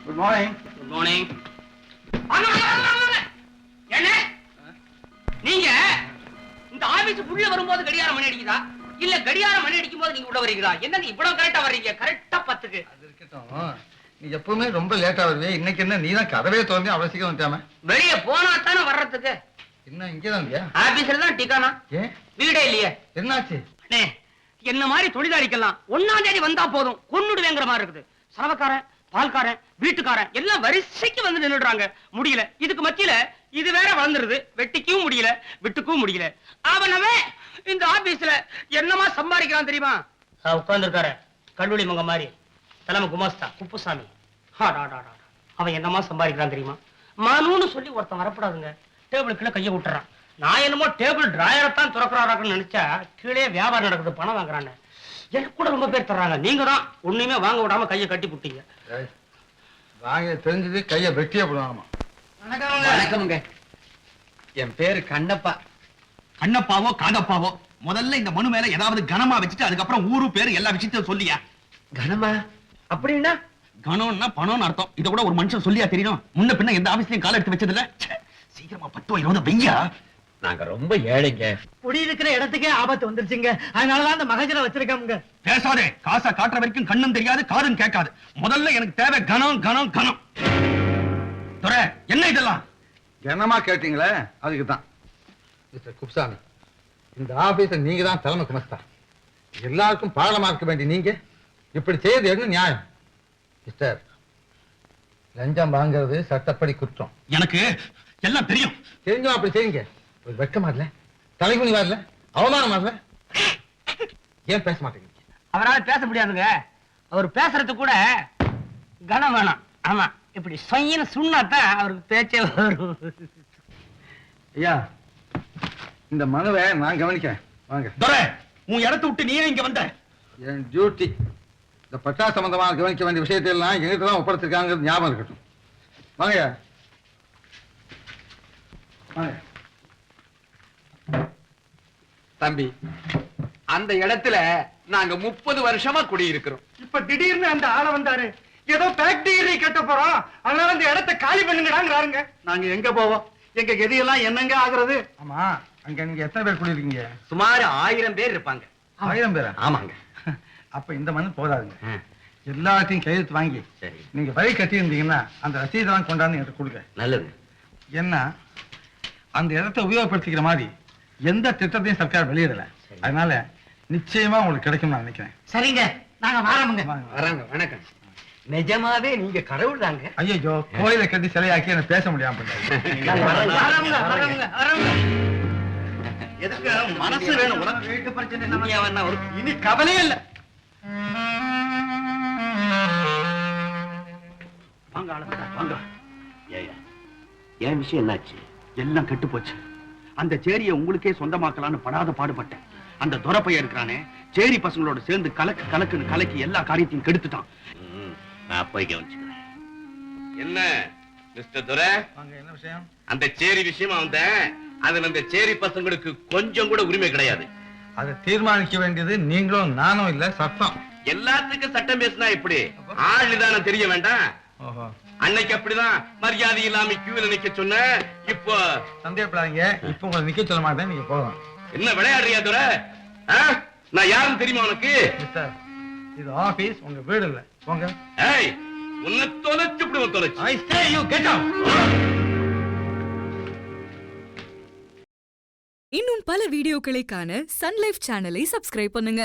Good morning. Good morning. என்ன நீங்க இந்த ஆபீஸ் உள்ள வரும்போது கடியாரம் மணி அடிக்குதா இல்ல கடியாரம் மணி அடிக்கும் போது நீங்க உள்ள வரீங்களா? என்ன இவ்வளவு கரெக்டா வர்றீங்க? கரெக்டா 10க்கு. அது இருக்கட்டும். நீ எப்பவுமே ரொம்ப லேட்டா வருவே. இன்னைக்கு என்ன நீ தான் கதவே திறந்து அவ்வளவு சீக்கிரம் வந்துட்டாம? வெளியே போனா தானே வர்றதுக்கு. என்ன இங்கதான் இல்லையா? ஆபீஸ்ல தான் டிக்கானா. ஏன் வீடே இல்லையே. என்னாச்சு? அண்ணே என்ன மாதிரி தொழிலாளிக்கெல்லாம் 1ஆம் தேதி வந்தா போதும் கொன்னுடுவேங்கிற மாதிரி இருக்குது. சலவைக்காரன், பால்காரன், வீட்டுக்காரன் எல்லாம் வரிசைக்கு வந்து நின்னுடுறாங்க. முடியல. இதுக்கு மத்தியில இது வேற வளர்ந்துருது. வெட்டிக்கவும் முடியல, விட்டுக்கவும் முடியல. அவனவே இந்த ஆபீஸ்ல என்னமா சம்பாதிக்கிறான் தெரியுமா? உட்கார்ந்து இருக்காரு கல்லூரி மங்க மாதிரி தலைமை குமாஸ்தா குப்புசாமி. அவன் என்னமா சம்பாதிக்கிறான் தெரியுமா? மனுன்னு சொல்லி ஒருத்தன் வரப்படாதுங்க. டேபிளுக்குள்ள கையை விட்டுறான். நான் என்னமோ டேபிள் டிராயரைத்தான் திறக்கிறாராக்குன்னு நினைச்சா கீழே வியாபாரம் நடக்குது, பணம் வாங்குறான்னு. எனக்கு கூட ரொம்ப பேர் தர்றாங்க. நீங்க தான் ஒண்ணுமே வாங்க விடாம கையை கட்டி புட்டீங்க. வாங்க தெரிஞ்சது கையை வெட்டியே போடுவாங்கம்மா. வணக்கமுங்க. என் பேரு கண்ணப்பா. கண்ணப்பாவோ காதப்பாவோ முதல்ல இந்த மனு மேல ஏதாவது கனமா வச்சுட்டு அதுக்கப்புறம் ஊரு பேரு எல்லா விஷயத்தையும் சொல்லியா? கனமா அப்படின்னா? கனம்னா பணம்னு அர்த்தம். இத கூட ஒரு மனுஷன் சொல்லியா தெரியணும்? முன்ன பின்ன எந்த ஆபீஸ்லயும் கால எடுத்து வச்சது இல்ல. சீக்கிரமா 10-20 வெய்யா. நாங்க ரொம்ப ஏழைங்க. குடியிருக்கிற இடத்துக்கே ஆபத்து வந்துருச்சுங்க. அதனாலதான் அந்த மகஜரை வச்சிருக்கோங்க. பேசாதே. காசை காட்டுற வரைக்கும் கண்ணும் தெரியாது காதும் கேட்காது. முதல்ல எனக்கு தேவை கனம் கனம் கனம். துரை என்ன இதெல்லாம்? என்னமா கேட்டீங்களே அதுக்கு தான். மிஸ்டர் குப்சாமி, இந்த ஆபீஸ நீங்க தான் தலைமை குமஸ்தா. எல்லாருக்கும் பாடமா இருக்க வேண்டிய நீங்க இப்படி செய்யறது என்ன நியாயம்? மிஸ்டர், லஞ்சம் வாங்குறது சட்டப்படி குற்றம். எனக்கு எல்லாம் தெரியும். தெரிஞ்சும் அப்படி செய்யுங்க. ஒரு வெட்கமா இல்ல, தலைகுனி வரல, அவமானமா இல்ல? ஏன் பேச மாட்டேங்க? அவரால் பேச முடியாதுங்க. அவர் பேசுறது கூட கனம் வேணாம். ஆமா, இப்படி சொயின்னு சொன்னாதான் அவருக்கு பேச்சே வரும். ஐயா, இந்த மனுவை நான் கவனிக்கிறேன். வாங்க. துரை, உன் இடத்தை விட்டு நீயே இங்க வந்த? என் டியூட்டி. இந்த பட்டா சம்பந்தமாக கவனிக்க வேண்டிய விஷயத்தை எல்லாம் எங்கிட்ட தான் ஒப்படைச்சிருக்காங்கிறது ஞாபகம் இருக்கட்டும். வாங்க வாங்க. தம்பி, அந்த இடத்துல நாங்க 30 வருஷமா குடியிருக்கிறோம். இப்ப திடீர்னு அந்த ஆள வந்தாரு. ஏதோ ஃபேக்டரி கட்ட போறோம், அதனால அந்த இடத்தை காலி பண்ணுங்கடாங்கறாருங்க. நாங்க எங்க போவோம்? எங்க கதியெல்லாம் என்னங்க ஆகுறது? ஆமா, அங்க நீங்க எத்தனை பேர் குடியிருக்கீங்க? சுமார் 1000 பேர் இருப்பாங்க. 1000 பேரா? ஆமாங்க. அப்ப இந்த மனு போதாதுங்க. எல்லாத்தையும் கையெழுத்து வாங்கி சரி, நீங்க வரி கட்டி இருந்தீங்கன்னா அந்த ரசீதெல்லாம் கொண்டாந்து எனக்கு கொடுங்க. நல்லது. என்ன, அந்த இடத்தை உபயோகப்படுத்திக்கிற மாதிரி எந்த திட்டத்தையும் சர்க்கார் வெளியிடல. அதனால நிச்சயமா உங்களுக்கு கிடைக்கும் நான் நினைக்கிறேன். சரிங்க, நாங்க வாரமுங்க. வராங்க. வணக்கம். நிஜமாவே நீங்க கடவுள் தாங்க. ஐயோ, கோயிலை கட்டி சிலையாக்கி எனக்கு பேச முடியாம போயிட்டாரு. வாரமுங்க, வாரமுங்க, வாரமுங்க. எதுக்கு மனசு வேணும்? வீட்டு பிரச்சனை ஒரு இனி கவலையே இல்ல. வாங்க வாங்க. ஏயா, என் விஷயம் என்னாச்சு? எல்லாம் கெட்டு போச்சு. அந்த சேரியை உங்களுக்கே சொந்தமாக்கலான்னு படாத பாடுபட்டேன். அந்த துரப்பைய இருக்கிறானே, சேரி பசங்களோட சேர்ந்து கலக்கு கலக்குன்னு கலக்கி எல்லா காரியத்தையும் கெடுத்துட்டான். நான் போய் கவனிச்சுக்கிறேன். என்ன மிஸ்டர் துரை, வாங்க. என்ன விஷயம்? அந்த சேரி விஷயமா வந்தேன். அதுல அந்த சேரி பசங்களுக்கு கொஞ்சம் கூட உரிமை கிடையாது. அதை தீர்மானிக்க வேண்டியது நீங்களும் நானும் இல்ல, சட்டம். எல்லாத்துக்கும் சட்டம் பேசினா இப்படி ஆளுதானே தெரிய வேண்டாம். ஓஹோ, அன்னைக்கு அப்படிதான் மரியாதை இல்லாம கியூல நிக்க சொன்ன. இப்போ சந்தேகப்படாதீங்க. இப்ப உங்களை நிக்க சொல்ல மாட்டேன், நீங்க போகலாம். என்ன விளையாடுறியா துரை? நான் யாருன்னு தெரியுமா உனக்கு? மிஸ்டர், இது ஆபீஸ், உங்க வீடு இல்ல. போங்க. ஏய், உன்னை தொலைச்சு இப்படி தொலைச்சு. I say you get out. இன்னும் பல வீடியோக்களை காண சன் லைஃப் சேனலை சப்ஸ்கிரைப் பண்ணுங்க.